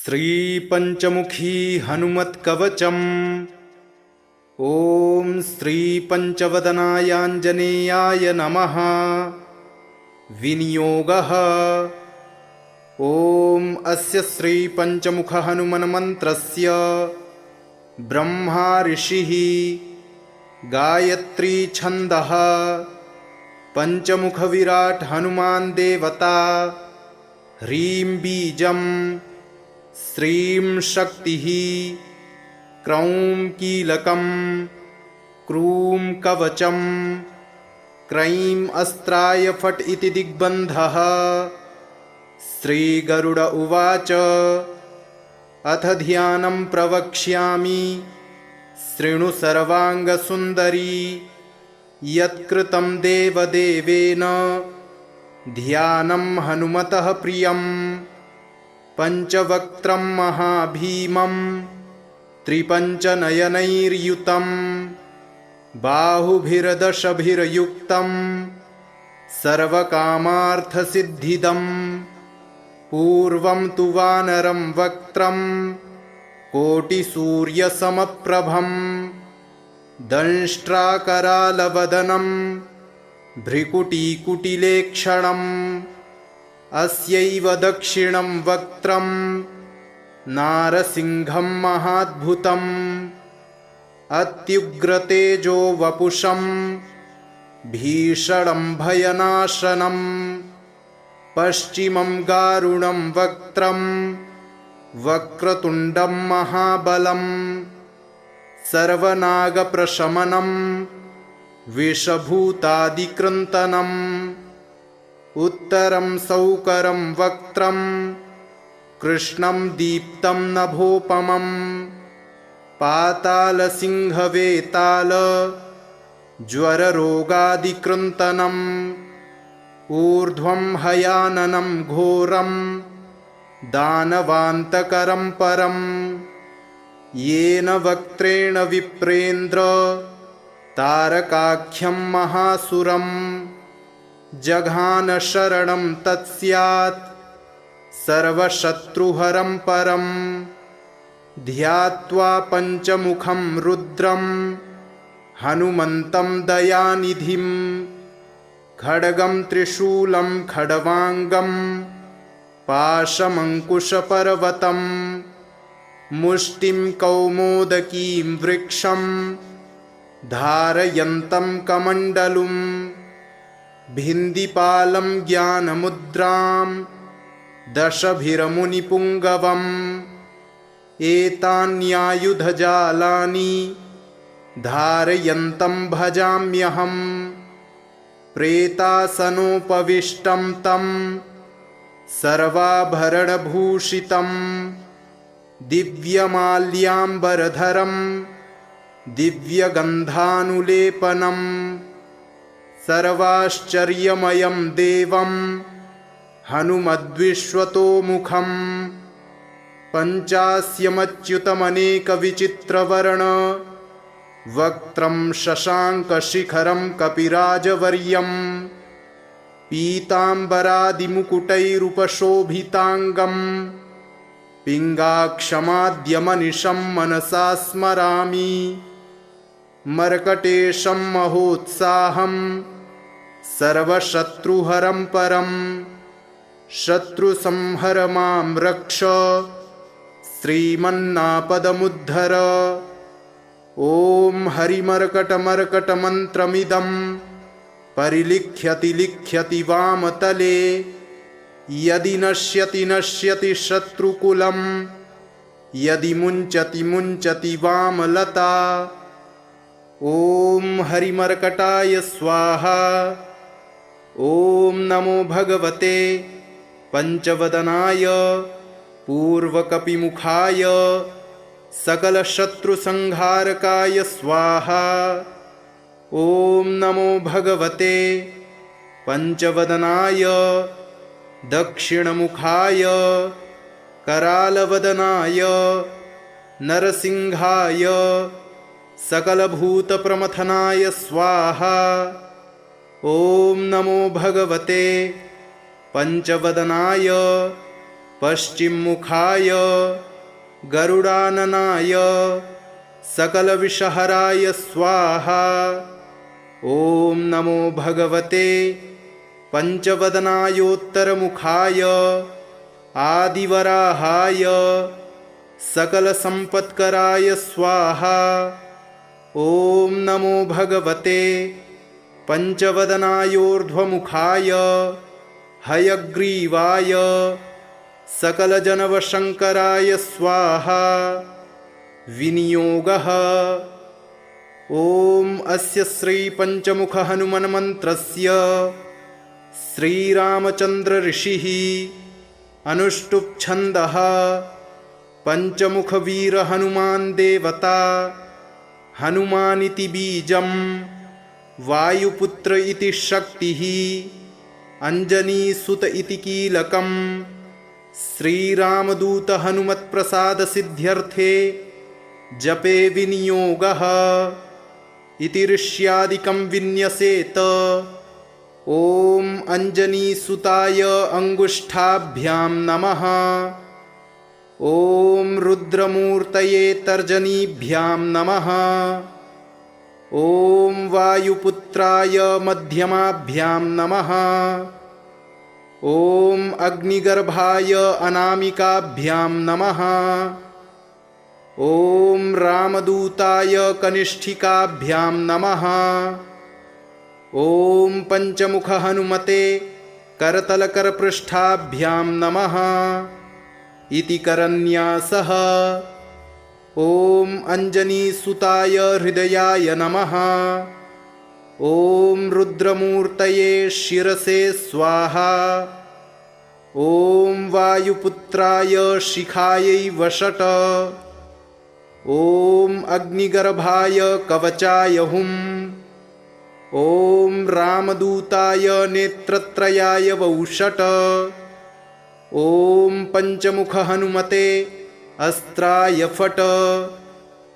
श्रीपञ्चमुखी हनुमत्कवचम्। ॐ श्रीपञ्चवदनायाञ्जनेयाय नमः। विनियोगः। ॐ अस्य श्रीपञ्चमुखहनुमन्मन्त्रस्य ब्रह्मा ऋषिः, गायत्री छन्दः, पञ्चमुखविराट् हनुमान् देवता, ह्रीं बीजम्, श्रीं शक्तिः, क्रौं कीलकम्, क्रूं कवचम्, क्रैं अस्त्राय फट् इति दिग्बन्धः। श्रीगरुड उवाच अथ ध्यानं प्रवक्ष्यामि शृणु सर्वाङ्गसुन्दरी। यत्कृतं देवदेवेन ध्यानं हनुमतः प्रियम्। पञ्चवक्त्रं महाभीमं त्रिपञ्चनयनैर्युतं, बाहुभिर्दशभिर्युक्तं सर्वकामार्थसिद्धिदम्। पूर्वं तु वानरं वक्त्रं कोटिसूर्यसमप्रभं, दंष्ट्राकरालवदनं भ्रिकुटीकुटिलेक्षणम्। अस्यैव दक्षिणं वक्त्रं नारसिंहं महाद्भुतम्, अत्युग्रतेजो वपुषं भीषणं भयनाशनम्। पश्चिमं गारुणं वक्त्रं वक्रतुण्डं महाबलम्, सर्वनागप्रशमनं विषभूतादिकृन्तनम्। उत्तरं सौकरं वक्त्रं कृष्णं दीप्तं नभोपमं, पातालसिंहवेताल ज्वररोगादिकृन्तनम्। ऊर्ध्वं हयाननं घोरं दानवान्तकरं परं, येन वक्त्रेण विप्रेन्द्र तारकाख्यं महासुरम्। जघान शरणं तत्स्यात् सर्वशत्रुहरं परम्। ध्यात्वा पञ्चमुखं रुद्रं हनुमन्तं दयानिधिं, खड्गं त्रिशूलं खड्वाङ्गं पाशमङ्कुशपर्वतं, मुष्टिं कौमोदकीं वृक्षं धारयन्तं कमण्डलुम्। भिन्दिपालं ज्ञानमुद्रां दशभिर्मुनिपुङ्गवम्। एतान्यायुधजालानि धारयन्तं भजाम्यहम्। प्रेतासनोपविष्टं तं सर्वाभरणभूषितं, दिव्यमाल्याम्बरधरं दिव्यगन्धानुलेपनम्। सर्वाश्चर्यमयं देवं हनुमद्विश्वतोमुखम्। पञ्चास्यमच्युतमनेकविचित्रवर्ण वक्त्रं शशाङ्कशिखरं कपिराजवर्यं, पीताम्बरादिमुकुटैरुपशोभिताङ्गं पिङ्गाक्षमाद्यमनिशं मनसा स्मरामि। मर्कटेशं महोत्साहं सर्वशत्रुहरं परं, शत्रुसंहर मां रक्ष श्रीमन्नापदमुद्धर। ॐ हरिमर्कटमर्कटमन्त्रमिदं परिलिख्यति लिख्यति वामतले। यदि नश्यति नश्यति शत्रुकुलं, यदि मुञ्चति मुञ्चति वामलता। ॐ हरिमर्कटाय स्वाहा। ॐ नमो भगवते पञ्चवदनाय पूर्वकपिमुखाय सकलशत्रुसंहारकाय स्वाहा। ॐ नमो भगवते पञ्चवदनाय दक्षिणमुखाय करालवदनाय नरसिंहाय सकलभूतप्रमथनाय स्वाहा। ॐ नमो भगवते पञ्चवदनाय पश्चिममुखाय गरुडाननाय सकलविषहराय स्वाहा। ॐ नमो भगवते पंचवदनायोत्तरमुखाय आदिवराहाय सकलसम्पत्कराय स्वाहा। ॐ नमो भगवते पंचवदनायोर्ध्वमुखाय हयग्रीवाय सकलजनवशङ्कराय स्वाहा। विनियोगः। ॐ अस्य श्रीपञ्चमुखहनुमन्मन्त्रस्य श्रीरामचन्द्र ऋषिः अनुष्टुप् छन्दः पञ्चमुखवीरहनुमान् देवता हनुमानिति बीजं वायुपुत्र इति शक्तिः अञ्जनीसुत इति कीलकं श्रीरामदूत हनुमत्प्रसादसिद्ध्यर्थे जपे विनियोगः इति ऋष्यादिकं विन्यसेत। ॐ अञ्जनीसुताय अङ्गुष्ठाभ्यां नमः। ॐ रुद्रमूर्तये तर्जनीभ्यां नमः। ॐ वायुपुत्राय मध्यमाभ्यां नमः। ॐ अग्निगर्भाय अनामिकाभ्यां नमः। ॐ रामदूताय कनिष्ठिकाभ्यां नमः। ॐ पञ्चमुखहनुमते करतलकरपृष्ठाभ्यां नमः इति करन्यासः। ॐ अञ्जनीसुताय हृदयाय नमः। ॐ रुद्रमूर्तये शिरसे स्वाहा। ॐ वायुपुत्राय शिखायै वषट। ॐ अग्निगर्भाय कवचाय हुम्। ॐ रामदूताय नेत्रत्रयाय वौषट। ॐ पञ्चमुखहनुमते अस्त्राय फट्।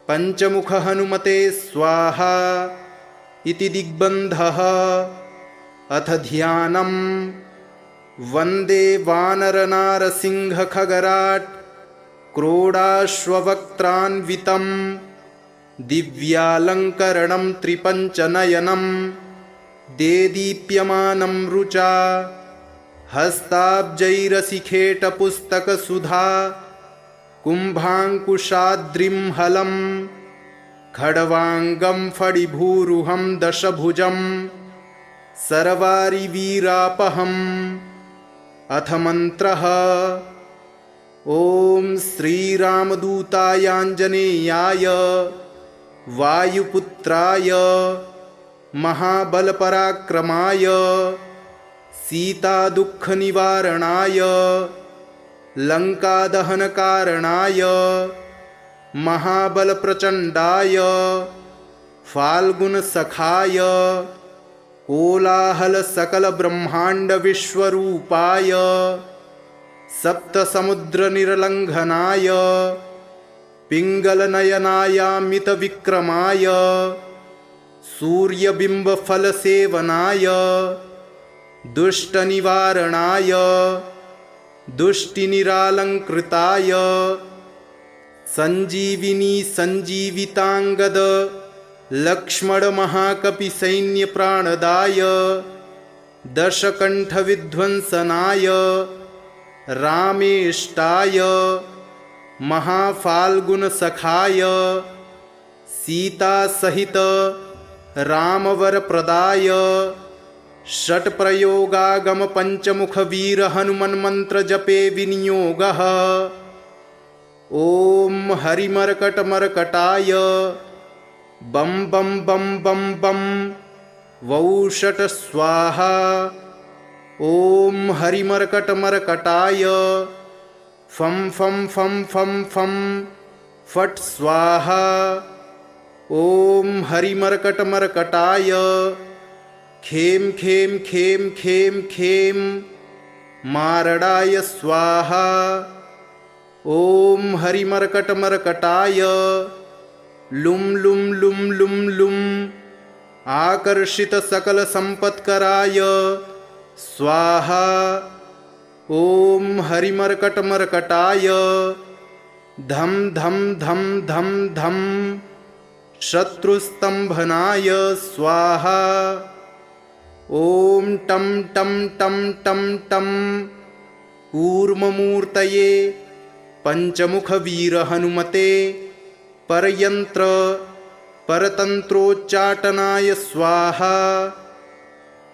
पञ्चमुखहनुमते स्वाहा इति दिग्बन्धः। अथ ध्यानम्। वन्दे वानरनारसिंहखगराट् क्रोडाश्ववक्त्रान्वितं दिव्यालङ्करणं त्रिपञ्चनयनं देदीप्यमानं रुचा हस्ताब्जैरसिखेटपुस्तकसुधा कुम्भाङ्कुशाद्रिं हलं खड्वाङ्गं फणिभूरुहं दशभुजं सर्वारिवीरापहम्। अथ मन्त्रः। ॐ श्रीरामदूतायाञ्जनेयाय वायुपुत्राय महाबलपराक्रमाय सीतादुःखनिवारणाय लङ्कादहनकारणाय महाबलप्रचण्डाय फाल्गुनसखाय कोलाहलसकलब्रह्माण्डविश्वरूपाय सप्तसमुद्रनिर्लङ्घनाय पिङ्गलनयनायामितविक्रमाय सूर्यबिम्बफलसेवनाय दुष्टनिवारणाय दुष्टिनिरालङ्कृताय सञ्जीविनी सञ्जीविताङ्गद लक्ष्मणमहाकपिसैन्यप्राणदाय दशकण्ठविध्वंसनाय रामेष्टाय महाफाल्गुनसखाय सीतासहित रामवरप्रदाय षट्प्रयोगागमपञ्चमुखवीरहनुमन्मन्त्रजपे विनियोगः। ॐ हरिमर्कटमर्कटाय बं बं बं बं बं वौषट स्वाहा। ॐ हरिमर्कटमर्कटाय फं फं फं फं फं फट् स्वाहा। ॐ हरिमर्कटमर्कटाय खें खें खें खें खें मारडाय स्वाहा। ॐ हरिमर्कटमर्कटाय लुं लुं लुं लुं लुं आकर्षितसकलसम्पत्कराय स्वाहा। ॐ हरिमर्कटमर्कटाय धं धं धं धं धं शत्रुस्तंभनाय स्वाहा। ॐ टं टं टं टं टं कूर्ममूर्तये पंचमुखवीरहनुमते परयंत्र परतंत्रोच्चाटनाय स्वाहा।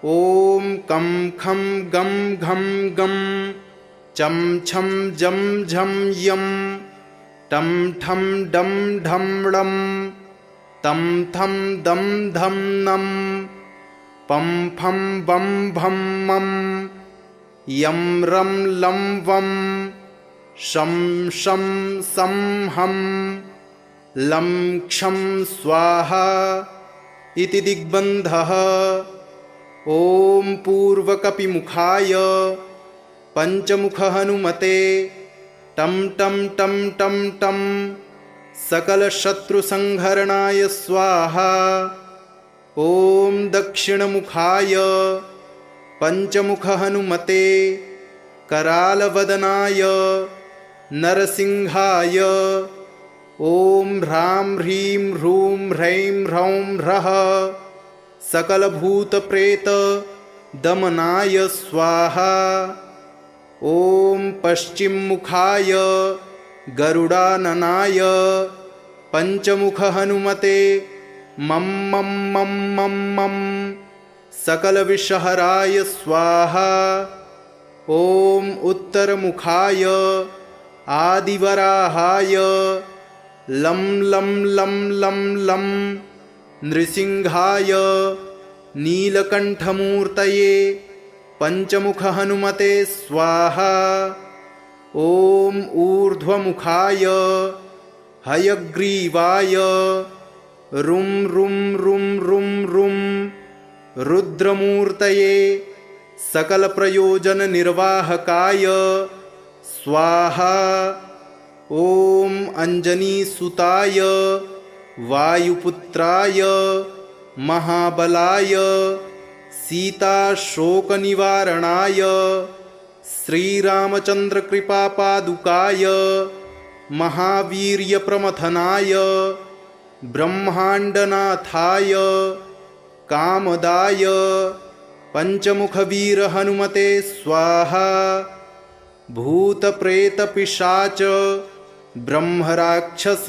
ॐ कं खं गं घं गं चं छं जं झं यं टं ठं डं ढं ळं तं थं दं धं नं पं फं बं भं मं यं रं लं वं शं शं सं हं लं क्षं स्वाहा इति दिग्बन्धः। ॐ पूर्वकपिमुखाय पंचमुखहनुमते टं टं टं टं टं सकलशत्रुसंहरणाय स्वाहा। ॐ दक्षिणमुखाय पंचमुखहनुमते करालवदनाय नरसिंहाय ॐ ह्रां ह्रीं ह्रूं ह्रैं ह्रौं ह्रः सकलभूतप्रेतदमनाय स्वाहा। ॐ पश्चिममुखाय गरुडाननाय पंचमुखहनुमते मं मं मं मं मं सकलविषहराय स्वाहा। ॐ उत्तरमुखाय आदिवराहाय लं लं लं लं लं नृसिंहाय नीलकण्ठमूर्तये पंचमुखहनुमते स्वाहा। ॐ ऊर्ध्वमुखाय हयग्रीवाय रुं रुं रुं रुं रुं रुद्रमूर्तये सकलप्रयोजननिर्वाहकाय स्वाहा। ॐ अंजनीसुताय वायुपुत्राय महाबलाय सीताशोकनिवारणाय श्रीरामचन्द्रकृपापादुकाय महावीर्यप्रमथनाय ब्रह्माण्डनाथाय कामदाय पंचमुखवीरहनुमते स्वाहा। भूतप्रेतपिशाच ब्रह्मराक्षस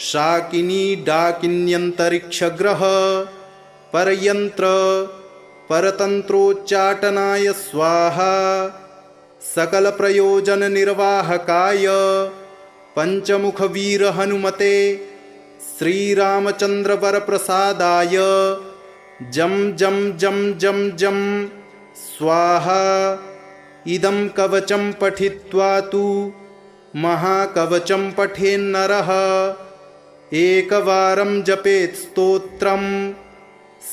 शाकिनी डाकिन्यन्तरिक्षग्रह परयंत्र परतंत्रोच्चाटनाय स्वाहा। सकलप्रयोजननिर्वाहकाय पंचमुखवीरहनुमते श्रीरामचन्द्रवरप्रसादाय जं जं जं जं जं स्वाहा। इदं कवचं पठित्वा तु महाकवचं पठेन्नरः एकवारं जपेत् स्तोत्रं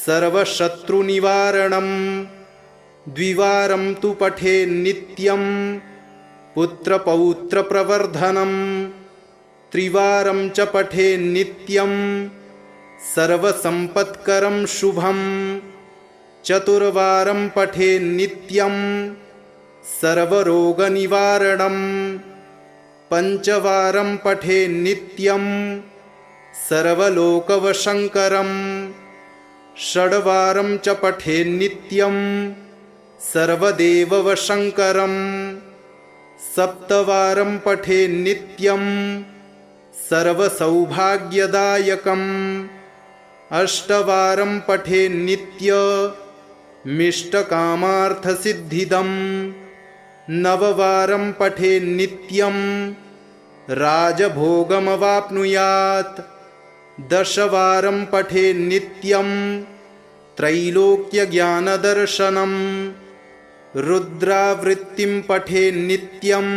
सर्वशत्रुनिवारणं द्विवारं तु पठेन्नित्यं पुत्रपौत्रप्रवर्धनं त्रिवारं च पठेन्नित्यं सर्वसम्पत्करं शुभं चतुर्वारं पठेन्नित्यं सर्वरोगनिवारणं पंचवारं पठेन्नित्यं सर्वलोकवशङ्करं षड्वारं च पठेन्नित्यं सर्वदेववशङ्करं सप्तवारं पठेन्नित्यं सर्वसौभाग्यदायकम् अष्टवारं पठेन्नित्यमिष्टकामार्थसिद्धिदम् नववारं पठेन्नित्यं राजभोगमवाप्नुयात् दशवारं पठेन्नित्यं त्रैलोक्यज्ञानदर्शनं रुद्रावृत्तिं पठेन्नित्यं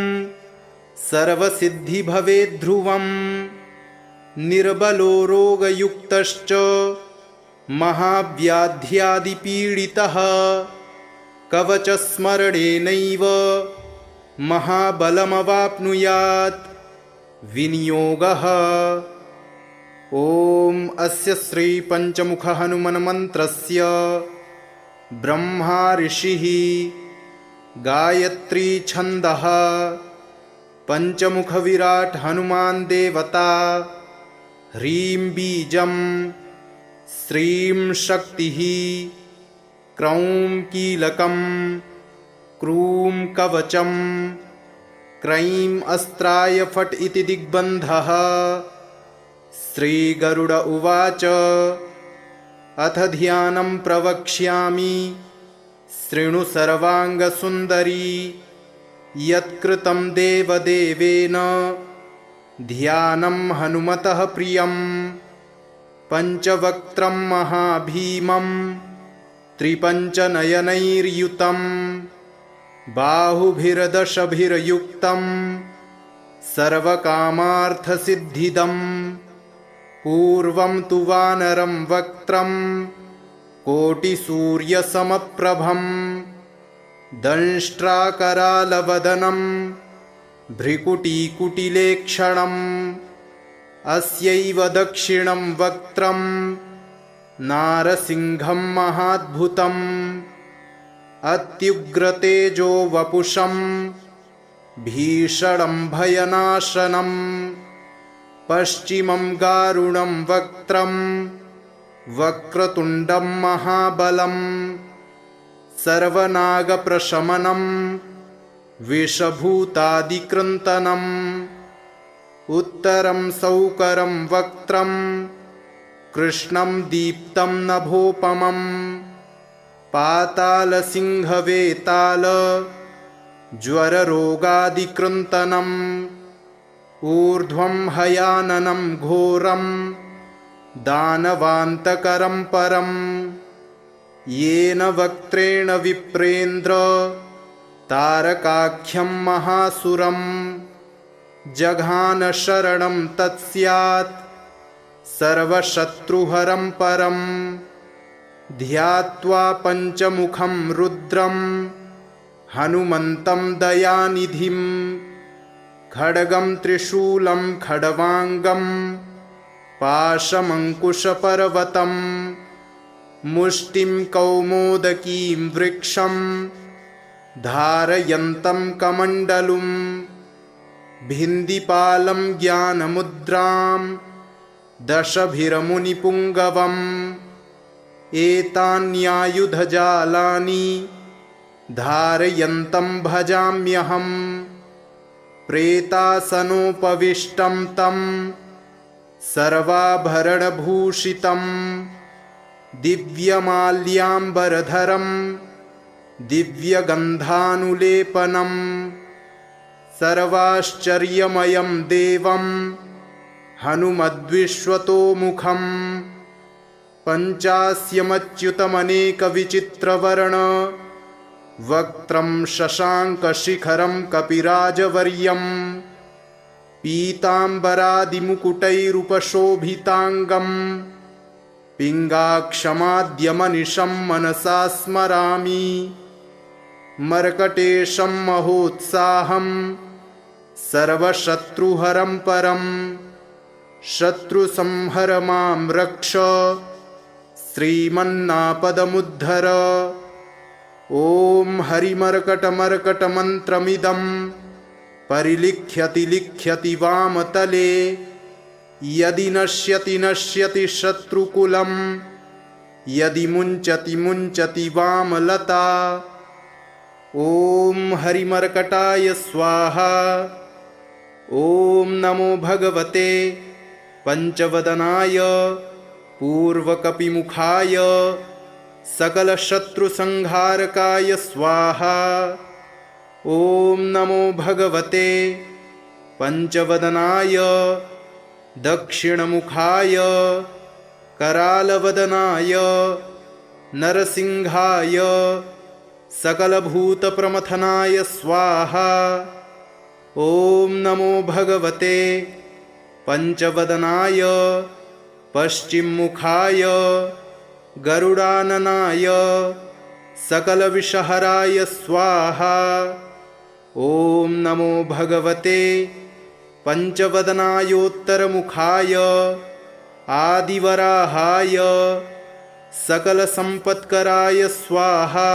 सर्वसिद्धिभवेद्ध्रुवम् निर्बलो रोगयुक्तश्च महाव्याध्यादिपीडितः कवचस्मरणेनैव महाबलमवाप्नुयात् विनियोगः। ॐ अस्य श्री पंचमुख हनुमन्मन्त्रस्य ब्रह्मा ऋषिः गायत्री छन्दः पंचमुख विराट हनुमान देवता ह्रीं बीजं श्रीं शक्तिः क्रौं कीलकं क्रूं कवचं क्रैं अस्त्राय फट् इति दिग्बन्धः। श्रीगरुड उवाच अथ ध्यानं प्रवक्ष्यामि शृणु सर्वाङ्गसुन्दरी यत्कृतं देवदेवेन ध्यानं हनुमतः प्रियं पञ्चवक्त्रं महाभीमं त्रिपञ्चनयनैर्युतं बाहुभिर्दशभिर्युक्तं सर्वकामार्थसिद्धिदं। पूर्वं तु वानरं वक्त्रं कोटिसूर्यसमप्रभं दंष्ट्राकरालवदनं भ्रिकुटीकुटिलेक्षणम्। अस्यैव दक्षिणं वक्त्रं नारसिंहं महाद्भुतम् अत्युग्रतेजो वपुषं भीषणं भयनाशनम्। पश्चिमं गारुणं वक्त्रं वक्रतुण्डं महाबलम् सर्वनागप्रशमनं विषभूतादिकृन्तनम्। उत्तरं सौकरं वक्त्रं कृष्णं दीप्तं नभोपमं पातालसिंहवेताल ज्वररोगादिकृन्तनम्। ऊर्ध्वं हयाननं घोरं दानवान्तकरं परं येन वक्त्रेण विप्रेन्द्र तारकाख्यं महासुरं। जघान शरणं तत्स्यात् सर्वशत्रुहरं परं ध्यात्वा पञ्चमुखं रुद्रं हनुमन्तं दयानिधिं। खड्गं त्रिशूलं खड्वाङ्गं पाशमङ्कुशपर्वतं मुष्टिं कौमोदकीं वृक्षं धारयन्तं कमण्डलुं। भिन्दिपालं ज्ञानमुद्रां दशभिर्मुनिपुङ्गवम् एतान्यायुधजालानि धारयन्तं भजाम्यहम्। प्रेतासनोपविष्टं तं सर्वाभरणभूषितं दिव्यमाल्याम्बरधरं दिव्यगन्धानुलेपनं सर्वाश्चर्यमयं देवं हनुमद्विश्वतोमुखं। पञ्चास्यमच्युतमनेकविचित्रवर्ण वक्त्रं शशाङ्कशिखरं कपिराजवर्यं पीताम्बरादिमुकुटैरुपशोभिताङ्गं पिङ्गाक्षमाद्यमनिशं मनसा स्मरामि। मर्कटेशं महोत्साहं सर्वशत्रुहरं परं शत्रुसंहर मां रक्ष श्रीमन्नापदमुद्धर। ॐ हरिमर्कटमर्कटमन्त्रमिदं परिलिख्यति लिख्यति वामतले यदि नश्यति नश्यति शत्रुकुलं यदि मुञ्चति मुञ्चति वामलता। ॐ हरिमर्कटाय स्वाहा। ॐ नमो भगवते पंचवदनाय पूर्वकपिमुखाय सकलशत्रुसंहारकाय स्वाहा। ॐ नमो भगवते पंचवदनाय दक्षिणमुखाय करालवदनाय नरसिंहाय सकलभूतप्रमथनाय स्वाहा। ॐ नमो भगवते पंचवदनाय पश्चिममुखाय गरुडाननाय सकलविषहराय स्वाहा। ॐ नमो भगवते पंचवदनायोत्तरमुखाय आदिवराहाय सकलसम्पत्कराय स्वाहा।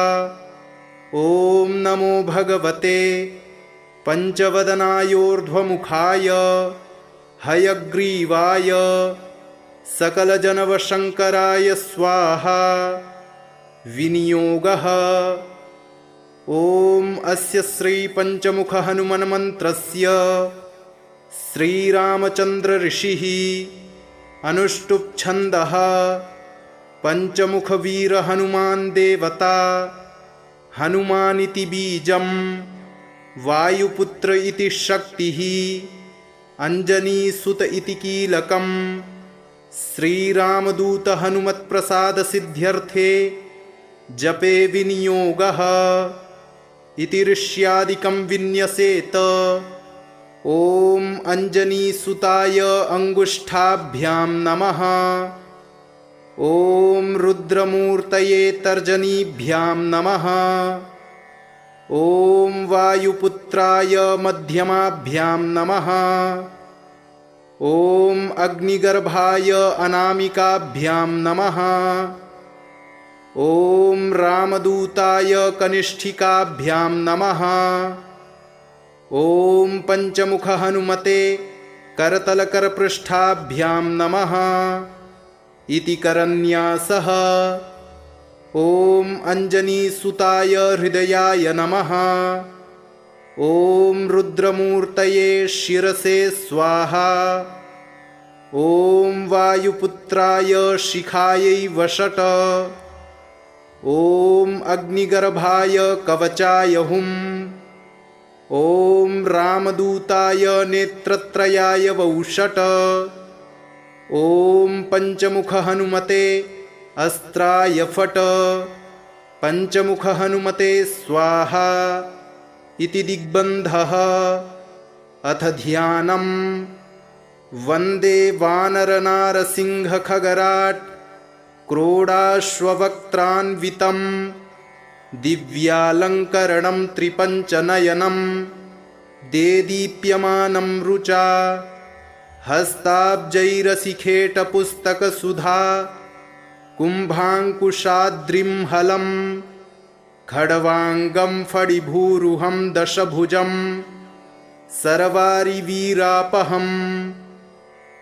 ॐ नमो भगवते पञ्चवदनायोर्ध्वमुखाय हयग्रीवाय सकलजनवशङ्कराय स्वाहा। विनियोगः। ॐ अस्य श्रीपञ्चमुखहनुमन्मन्त्रस्य श्रीरामचन्द्र ऋषिः अनुष्टुप् छन्दः पञ्चमुखवीरहनुमान् देवता हनुमानिति बीजं वायुपुत्र इति शक्तिः अञ्जनीसुत इति कीलकं श्रीरामदूत हनुमत्प्रसादसिद्ध्यर्थे जपे विनियोगः इति ऋष्यादिकं विन्यसेत। ॐ अञ्जनीसुताय अङ्गुष्ठाभ्यां नमः। ॐ रुद्रमूर्तये तर्जनीभ्यां नमः। ॐ वायुपुत्राय मध्यमाभ्यां नमः। ॐ अग्निगर्भाय अनामिकाभ्यां नमः। ॐ रामदूताय कनिष्ठिकाभ्यां नमः। ॐ पञ्चमुखहनुमते करतलकरपृष्ठाभ्यां नमः इति करन्यासः। ॐ अञ्जनीसुताय हृदयाय नमः। ॐ रुद्रमूर्तये शिरसे स्वाहा। ॐ वायुपुत्राय शिखायै वषट। ॐ अग्निगर्भाय कवचाय हुम्। ॐ रामदूताय नेत्रत्रयाय वौषट। ॐ पञ्चमुखहनुमते अस्त्राय फट्। पञ्चमुखहनुमते स्वाहा इति दिग्बन्धः। अथ ध्यानम्। वन्दे वानरनारसिंहखगराट् क्रोडाश्ववक्त्रान्वितं दिव्यालङ्करणं त्रिपञ्चनयनं देदीप्यमानं रुचा हस्ताब्जैरसिखेटपुस्तकसुधा कुम्भाङ्कुशाद्रिं हलं खड्वाङ्गं फणिभूरुहं दशभुजं सर्वारिवीरापहम्।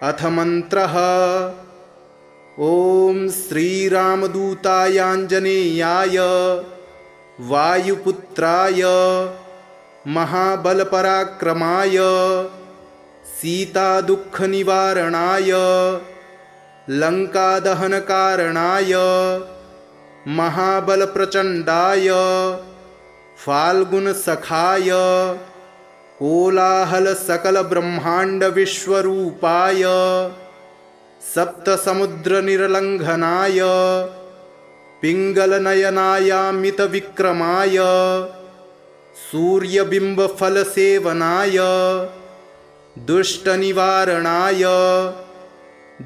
अथ मन्त्रः। ॐ श्रीरामदूतायाञ्जनेयाय वायुपुत्राय महाबलपराक्रमाय सीतादुःखनिवारणाय लङ्कादहनकारणाय महाबलप्रचण्डाय फाल्गुनसखाय कोलाहलसकलब्रह्माण्डविश्वरूपाय सप्तसमुद्रनिर्लङ्घनाय पिङ्गलनयनायामितविक्रमाय सूर्यबिम्बफलसेवनाय दुष्टनिवारणाय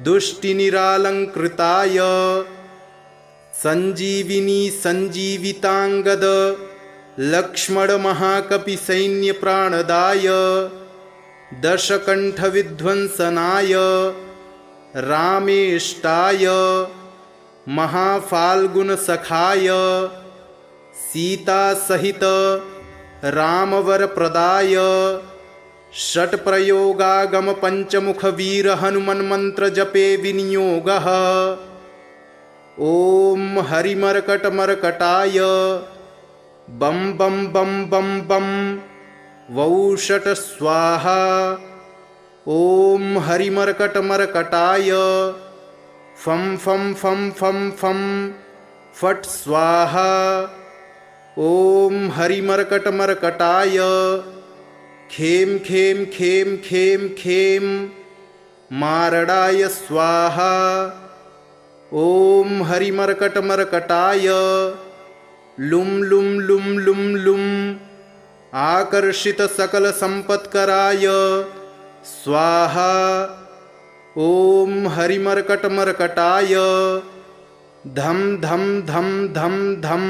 दुष्टिनिरालङ्कृताय सञ्जीविनी सञ्जीविताङ्गद लक्ष्मणमहाकपिसैन्यप्राणदाय दशकण्ठविध्वंसनाय रामेष्टाय महाफाल्गुनसखाय सीतासहित रामवरप्रदाय षट्प्रयोगागमपञ्चमुखवीरहनुमन्मन्त्रजपे विनियोगः। ॐ हरिमर्कटमर्कटाय बं बं बं बं बं वौषट स्वाहा। ॐ हरिमर्कटमर्कटाय फं फं फं फं फं फट् स्वाहा। ॐ हरिमर्कटमर्कटाय खें खें खें खें खें मारडाय स्वाहा। ॐ हरिमर्कटमर्कटाय लुं लुं लुं लुं लुं आकर्षितसकलसम्पत्कराय स्वाहा। ॐ हरिमर्कटमर्कटाय धं धं धं धं धं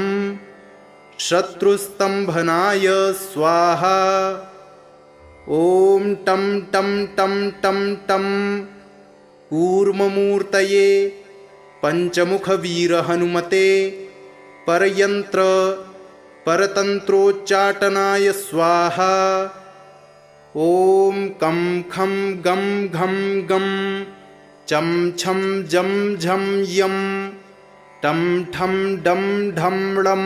शत्रुस्तम्भनाय स्वाहा। ॐ टं टं टं टं टं कूर्ममूर्तये पञ्चमुखवीरहनुमते परयन्त्र परतन्त्रोच्चाटनाय स्वाहा। ॐ कं खं गं घं गं चं छं जं झं यं टं ठं डं ढं ळं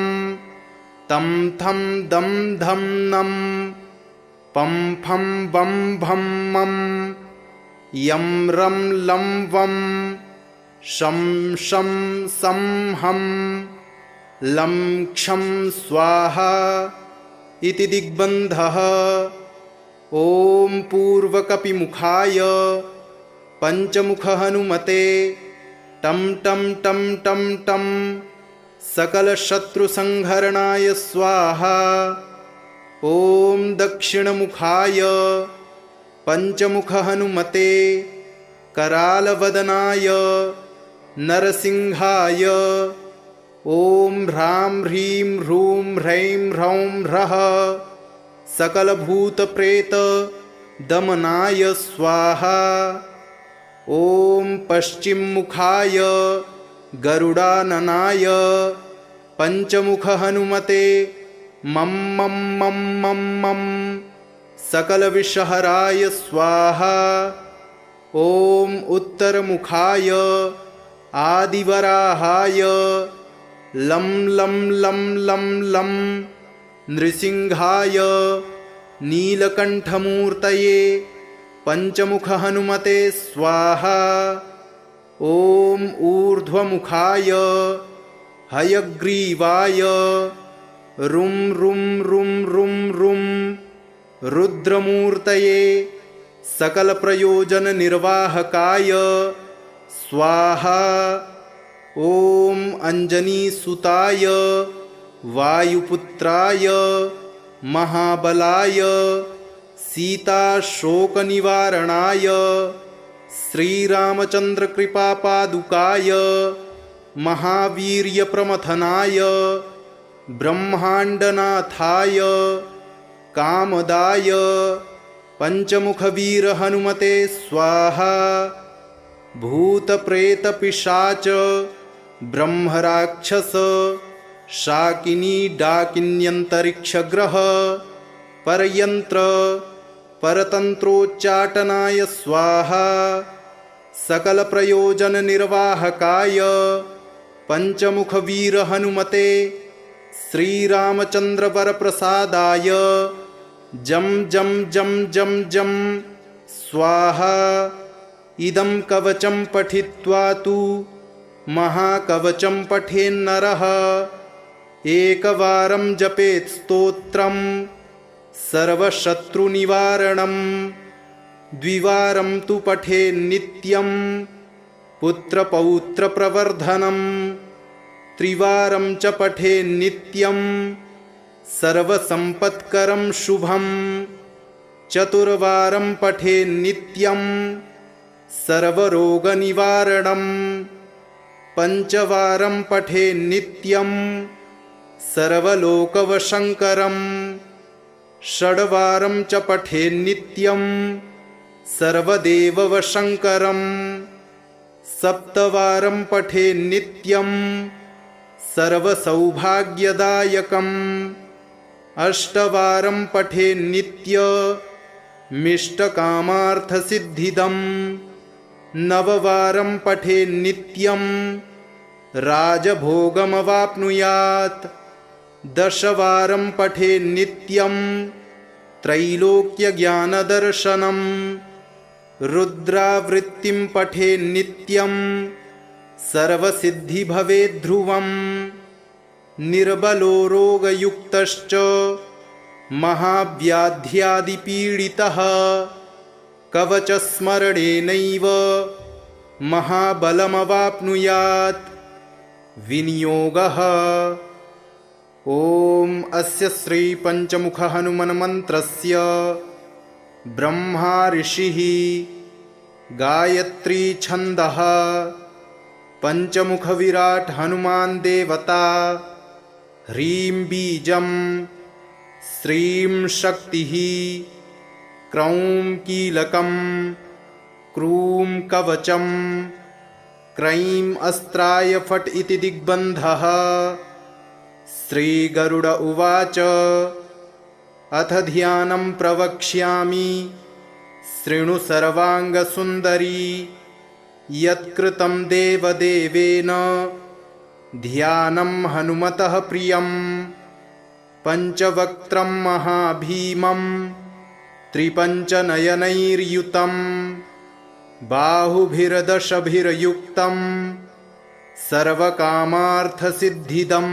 तं थं दं धं नं पं फं बं भं मं यं रं लं वं शं शं सं हं लं क्षं स्वाहा इति दिग्बन्धः। ॐ पूर्वकपिमुखाय पंचमुख हनुमते टं टं टं टं टं सकलशत्रुसंहरणाय स्वाहा। ॐ दक्षिणमुखाय पंचमुख हनुमते करालवदनाय नरसिंहाय ॐ ह्रां ह्रीं ह्रूं ह्रैं ह्रौं ह्रः सकलभूतप्रेत दमनाय स्वाहा। ॐ पश्चिममुखाय गरुडाननाय पंचमुख हनुमते मं मं मं मं मं सकलविषहराय स्वाहा। ॐ उत्तरमुखाय आदिवराहाय लं लं लं लं लं नृसिंहाय नीलकण्ठमूर्तये पंचमुख हनुमते स्वाहा। ॐ ऊर्ध्वमुखाय हयग्रीवाय रुं रुं रुं रुं रुं रुद्रमूर्तये सकलप्रयोजननिर्वाहकाय स्वाहा। ॐ अंजनीसुताय वायुपुत्राय महाबलाय सीताशोकनिवारणाय श्रीरामचन्द्रकृपापादुकाय महावीर्यप्रमथनाय ब्रह्माण्डनाथाय कामदाय पंचमुखवीर हनुमते स्वाहा। भूतप्रेतपिशाच ब्रह्मराक्षस शाकिनी डाकिन्यन्तरिक्षग्रह परयंत्र परतंत्रोच्चाटनाय स्वाहा। सकलप्रयोजननिर्वाहकाय पंचमुखवीर हनुमते श्रीरामचन्द्रवरप्रसादाय जं जं जं जं जं स्वाहा। इदं कवचं पठित्वा तु महाकवचं पठेन्नरः एकवारं जपेत् स्तोत्रं सर्वशत्रुनिवारणं द्विवारं तु पठेन्नित्यं पुत्रपौत्रप्रवर्धनं त्रिवारं च पठेन्नित्यं सर्वसम्पत्करं शुभं चतुर्वारं पठेन्नित्यं सर्वरोगनिवारणं पंचवारं पठेन्नित्यं सर्वलोकवशङ्करं षड्वारं च पठेन्नित्यं सर्वदेववशङ्करं सप्तवारं पठेन्नित्यं सर्वसौभाग्यदायकम् अष्टवारं पठेन्नित्यमिष्टकामार्थसिद्धिदम् नववारं पठेन्नित्यं राजभोगमवाप्नुयात् दशवारं पठेन्नित्यं त्रैलोक्यज्ञानदर्शनं रुद्रावृत्तिं पठेन्नित्यं सर्वसिद्धिभवेद्ध्रुवं निर्बलो रोगयुक्तश्च महाव्याध्यादिपीडितः कवचस्मरणेनैव महाबलमवाप्नुयात् विनियोगः। ॐ अस्य श्री पंचमुख हनुमन्मन्त्रस्य ब्रह्मा ऋषिः गायत्री छन्दः पंचमुख विराट हनुमान् देवता ह्रीं बीजं श्रीं शक्तिः क्रौं कीलकं क्रूं कवचं क्రైं अस्त्राय फट् इति दिग्बन्धः श्रीगरुड उवाच अथ ध्यानं प्रवक्ष्यामि शृणु सर्वाङ्गसुन्दरी यत्कृतं देवदेवेन ध्यानं हनुमतः प्रियं पञ्चवक्त्रं महाभीमं त्रिपञ्चनयनैर्युतं बाहुभिर्दशभिर्युक्तं सर्वकामार्थसिद्धिदं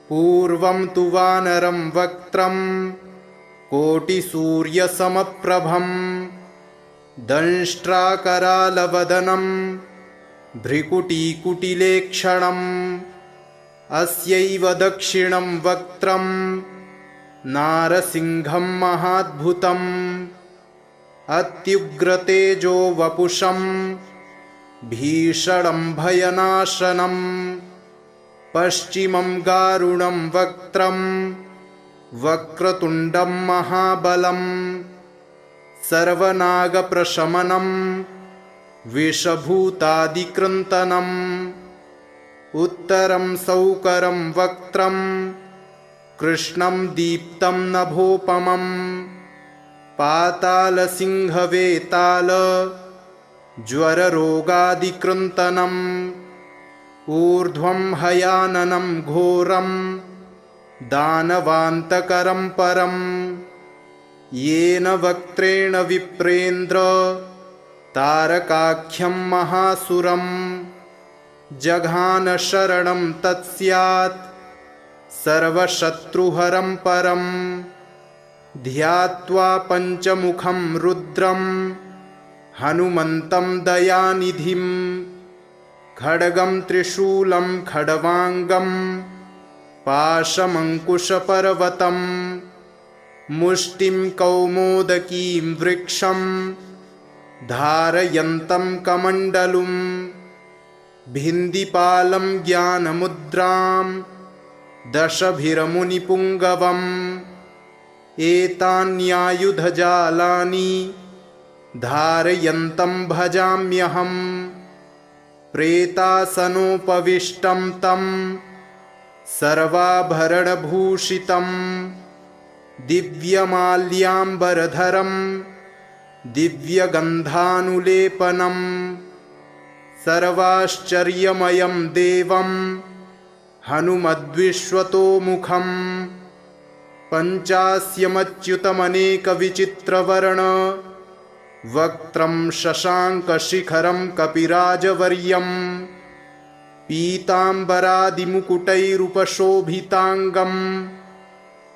पूर्वं तु वानरं वक्त्रं कोटिसूर्यसमप्रभं दंष्ट्राकरालवदनं भ्रिकुटीकुटिलेक्षणम् अस्यैव दक्षिणं वक्त्रं नारसिंहं महाद्भुतम् अत्युग्रतेजो वपुषं भीषणं भयनाशनं पश्चिमं गारुणं वक्त्रं वक्रतुण्डं महाबलं सर्वनागप्रशमनं विषभूतादिकृन्तनम् उत्तरं सौकरं वक्त्रं कृष्णं दीप्तं नभोपमं पातालसिंहवेताल ज्वररोगादिकृन्तनम् ऊर्ध्वं हयाननं घोरं दानवान्तकरं परं येन वक्त्रेण विप्रेन्द्र तारकाख्यं महासुरं जघान शरणं तत्स्यात् सर्वशत्रुहरं परं ध्यात्वा पञ्चमुखं रुद्रं हनुमन्तं दयानिधिं खड्गं त्रिशूलं खड्वाङ्गं पाशमङ्कुशपर्वतं मुष्टिं कौमोदकीं वृक्षं धारयन्तं कमण्डलुं भिन्दिपालं ज्ञानमुद्रां दशभिर्मुनिपुङ्गवम् एतान्यायुधजालानि धारयन्तं भजाम्यहम् प्रेतासनोपविष्टं तं सर्वाभरणभूषितं दिव्यमाल्याम्बरधरं दिव्यगन्धानुलेपनं सर्वाश्चर्यमयं देवं हनुमद्विश्वतोमुखं पञ्चास्यमच्युतमनेकविचित्रवर्ण वक्त्रं शशाङ्कशिखरं कपिराजवर्यं पीताम्बरादिमुकुटैरुपशोभिताङ्गं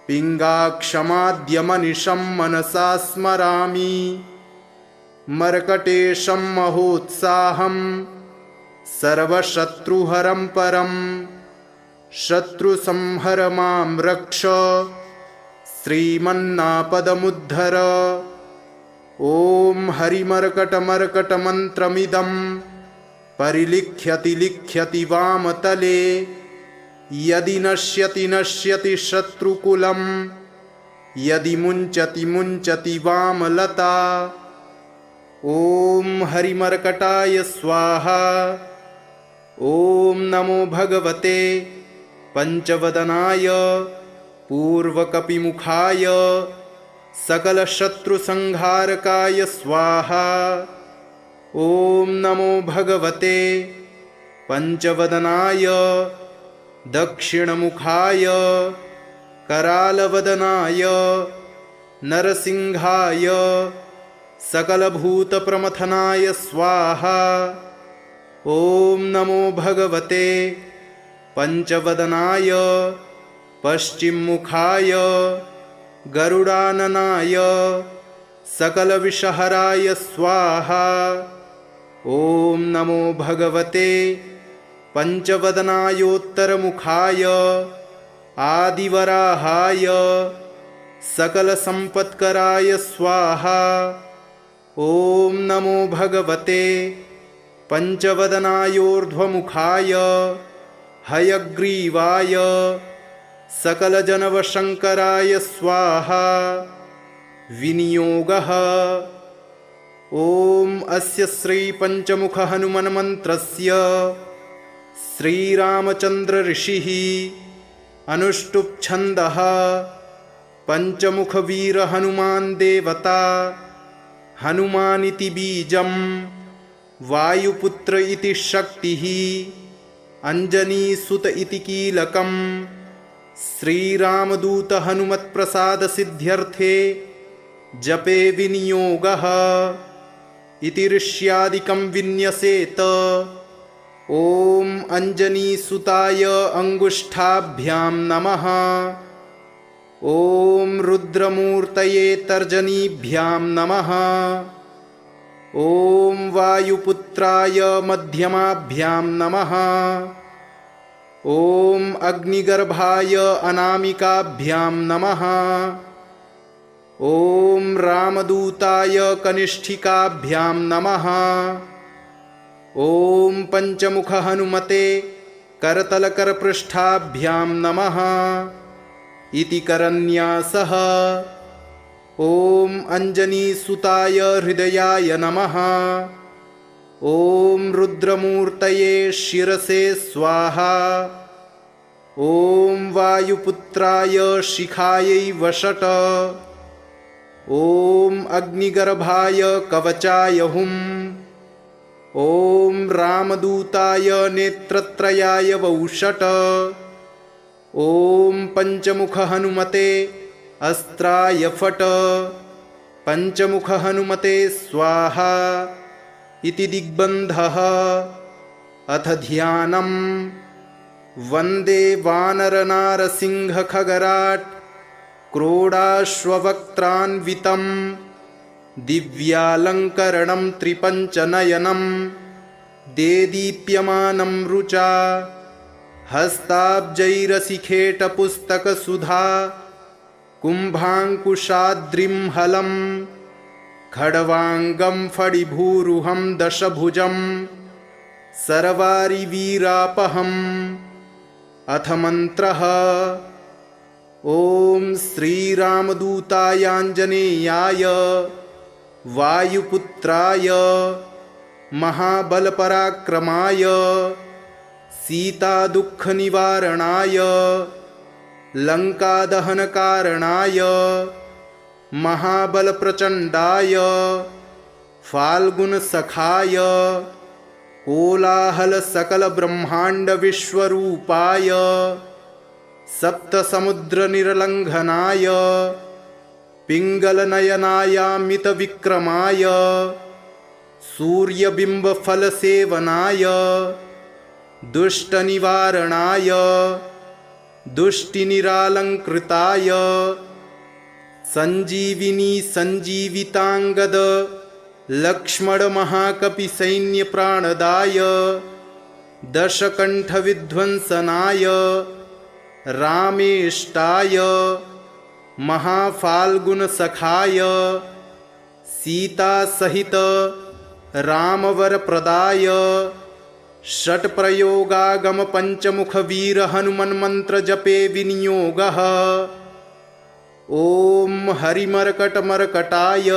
पिङ्गाक्षमाद्यमनिशं मनसा स्मरामि मर्कटेशं महोत्साहं सर्वशत्रुहरं परं शत्रुसंहर मां रक्ष श्रीमन्नापदमुद्धर ॐ हरिमर्कटमर्कटमन्त्रमिदं परिलिख्यति लिख्यति वामतले यदि नश्यति नश्यति शत्रुकुलं यदि मुञ्चति मुञ्चति वामलता ॐ हरिमर्कटाय स्वाहा। ॐ नमो भगवते पंचवदनाय पूर्वकपिमुखाय सकलशत्रुसंहारकाय स्वाहा। ॐ नमो भगवते पंचवदनाय दक्षिणमुखाय करालवदनाय नरसिंहाय सकलभूतप्रमथनाय स्वाहा। ॐ नमो भगवते पंचवदनाय पश्चिममुखाय गरुडाननाय सकलविषहराय स्वाहा। ॐ नमो भगवते पंचवदनायोत्तरमुखाय आदिवराहाय सकलसम्पत्कराय स्वाहा। ॐ नमो भगवते पंचवदनायोर्ध्वमुखाय हयग्रीवाय सकलजनवशङ्कराय स्वाहा। विनियोगः ॐ अस्य श्रीपञ्चमुखहनुमन्मन्त्रस्य श्रीरामचन्द्र ऋषिः अनुष्टुप् छन्दः पंचमुख वीर हनुमान देवता हनुमानिति बीजं वायुपुत्र इति शक्तिः अंजनीसुत इति कीलकं श्रीरामदूत हनुमत्प्रसाद सिद्ध्यर्थे जपे विनियोगः इति ऋष्यादिकं विन्यसेत। ॐ अंजनीसुताय अंगुष्ठाभ्यां नमः। ॐ रुद्रमूर्तये तर्जनीभ्यां नमः। ॐ वायुपुत्राय मध्यमाभ्यां नमः। ॐ अग्निगर्भाय अनामिकाभ्यां नमः। ॐ रामदूताय कनिष्ठिकाभ्यां नमः। ॐ पंचमुख हनुमते करतलकरपृष्ठाभ्यां नमः इति करन्यासः। ॐ अंजनीसुताय हृदयाय नमः। ॐ रुद्रमूर्तये शिरसे स्वाहा। ॐ वायुपुत्राय शिखायै वषट। ॐ अग्निगर्भाय कवचाय हुम्। ॐ रामदूताय नेत्रत्रयाय वौषट। ॐ पंचमुख हनुमते अस्त्राय फट। पंचमुख हनुमते स्वाहा इति दिग्बन्धः। अथ ध्यानम्। वन्दे वानरनारसिंहखगराट् क्रोडाश्ववक्त्रान्वितं दिव्यालङ्करणं त्रिपञ्चनयनं देदीप्यमानं रुचा हस्ताब्जैरसिखेटपुस्तकसुधा कुम्भाङ्कुशाद्रिं हलं खड्वाङ्गं फणिभूरुहं दशभुजं सर्वारिवीरापहम्। अथ मन्त्रः। ॐ श्रीरामदूतायाञ्जनेयाय वायुपुत्राय महाबलपराक्रमाय सीतादुःखनिवारणाय लङ्कादहनकारणाय महाबलप्रचण्डाय फाल्गुनसखाय कोलाहलसकलब्रह्माण्डविश्वरूपाय सप्तसमुद्रनिर्लङ्घनाय पिङ्गलनयनायामितविक्रमाय सूर्यबिम्बफलसेवनाय दुष्टनिवारणाय दुष्टिनिरालङ्कृताय सञ्जीविनी सञ्जीविताङ्गद लक्ष्मणमहाकपिसैन्यप्राणदाय दशकण्ठविध्वंसनाय रामेष्टाय महाफाल्गुनसखाय सीतासहित रामवरप्रदाय षट्प्रयोगागम पंचमुख वीर हनुमन्मन्त्र जपे विनियोगः। ॐ हरिमर्कटमर्कटाय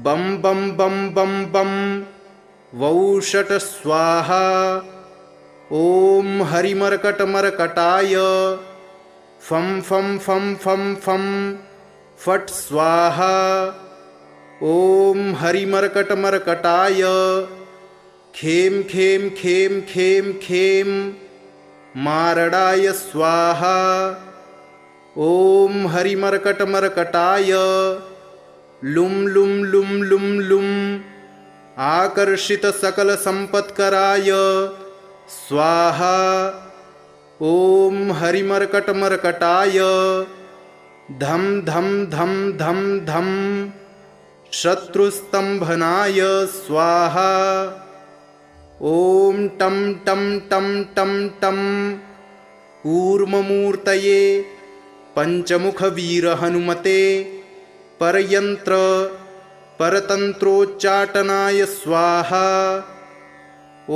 बम बम बम बम बम वौषट स्वाहा। ॐ हरिमर्कटमर्कटाय फं फं फं फं फं फट् स्वाहा। ॐ हरिमर्कटमर्कटाय खेम खेम खेम खेम खेम मारडाय स्वाहा। ॐ हरिमर्कटमर्कटाय लुं लुं लुं लुं लुं आकर्षित सकल संपत्कराय स्वाहा। ॐ हरिमर्कटमर्कटाय धम धम धम धम धम शत्रुस्तंभनाय स्वाहा। ॐ टं टं टं टं टं कूर्ममूर्तये पंचमुख वीर हनुमते परयंत्र परतंत्रोच्चाटनाय स्वाहा। ॐ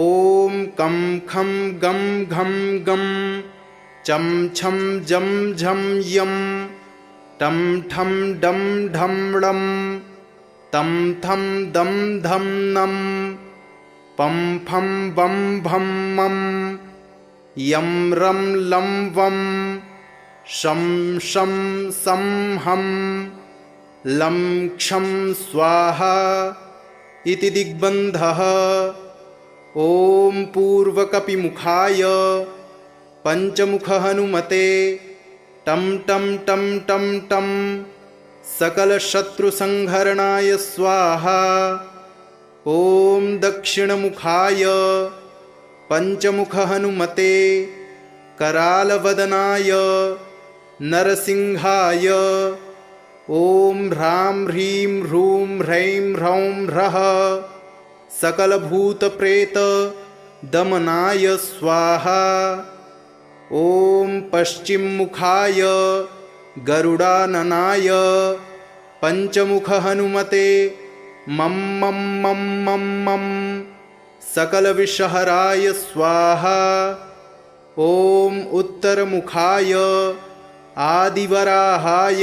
कं खं गं घं गं चं छं जं झं यं टं ठं डं ढं ळं तं थं दं धं नं पं फं बं भं मं यं रं लं वं शं शं सं हं लं क्षं स्वाहा इति दिग्बन्धः। ॐ पूर्वकपिमुखाय पञ्चमुखहनुमते टं टं टं टं टं सकलशत्रुसंहरणाय स्वाहा। ॐ दक्षिणमुखाय पञ्चमुखहनुमते करालवदनाय नरसिंहाय ॐ ह्रां ह्रीं ह्रूं ह्रैं ह्रौं ह्रः सकलभूतप्रेतदमनाय स्वाहा। ॐ पश्चिममुखाय गरुडाननाय पञ्चमुखहनुमते मं मं मं मं मं सकलविषहराय स्वाहा। ॐ उत्तरमुखाय आदिवराहाय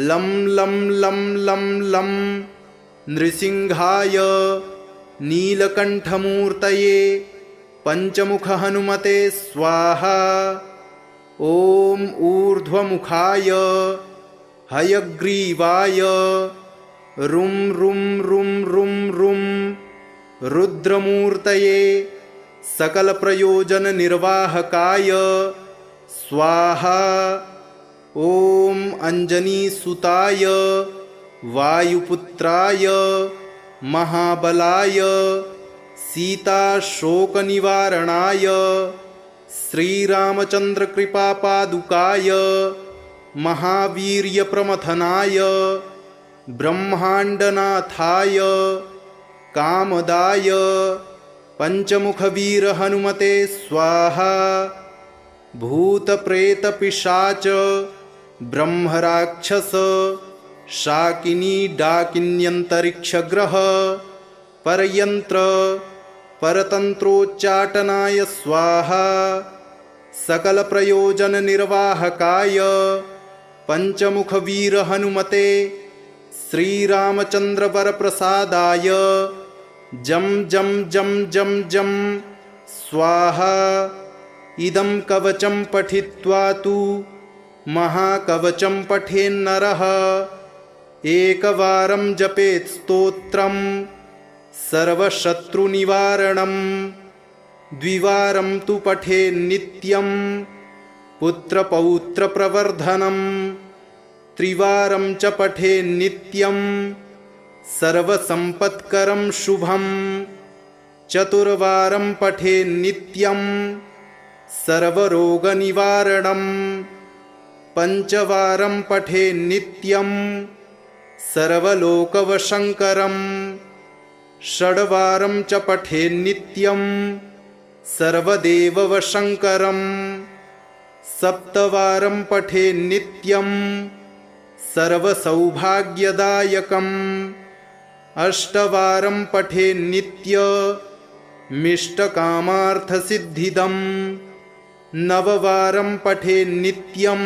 लं लं लं लं लं नृसिंहाय नीलकण्ठमूर्तये पञ्चमुखहनुमते स्वाहा। ॐ ऊर्ध्वमुखाय हयग्रीवाय रुं रुं रुं रुं रुं रुद्रमूर्तये सकलप्रयोजननिर्वाहकाय स्वाहा। ॐ अञ्जनीसुताय वायुपुत्राय महाबलाय सीताशोकनिवारणाय श्रीरामचन्द्रकृपापादुकाय महावीर्यप्रमथनाय ब्रह्माण्डनाथाय कामदाय पञ्चमुखवीरहनुमते स्वाहा। भूतप्रेतपिशाच ब्रह्मराक्षस शाकिनी डाकिन्यन्तरिक्षग्रह परयन्त्र परतन्त्रोच्चाटनाय स्वाहा। सकलप्रयोजननिर्वाहकाय पञ्चमुखवीरहनुमते श्रीरामचन्द्रवरप्रसादाय जं जं जं जं जं स्वाहा। इदं कवचं पठित्वा तु महाकवचं पठेन्नरः एकवारं जपेत् स्तोत्रं सर्वशत्रुनिवारणं द्विवारं तु पठेन्नित्यं पुत्रपौत्रप्रवर्धनं त्रिवारं च पठेन्नित्यं सर्वसम्पत्करं शुभं चतुर्वारं पठेन्नित्यं सर्वरोगनिवारणं पञ्चवारं पठेन्नित्यं सर्वलोकवशङ्करं षड्वारं च पठेन्नित्यं सर्वदेववशङ्करं सप्तवारं पठेन्नित्यं सर्वसौभाग्यदायकम् अष्टवारं पठेन्नित्यमिष्टकामार्थसिद्धिदम् नववारं पठेन्नित्यं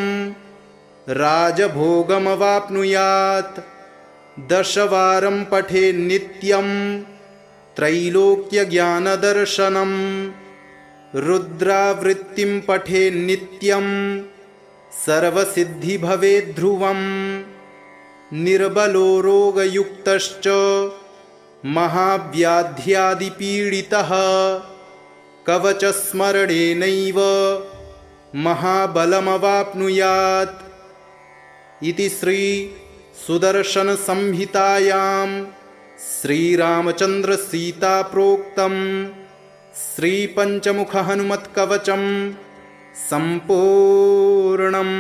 राजभोगमवाप्नुयात् दशवारं पठेन्नित्यं त्रैलोक्यज्ञानदर्शनम् रुद्रावृत्तिं पठेन्नित्यं सर्वसिद्धिभवेद्ध्रुवम् निर्बलो रोगयुक्तश्च महाव्याध्यादिपीडितः कवचस्मरणेनैव महाबलमवाप्नुयात् इति श्रीसुदर्शनसंहितायां श्रीरामचन्द्रसीताप्रोक्तं श्रीपञ्चमुखहनुमत्कवचं सम्पूर्णम्।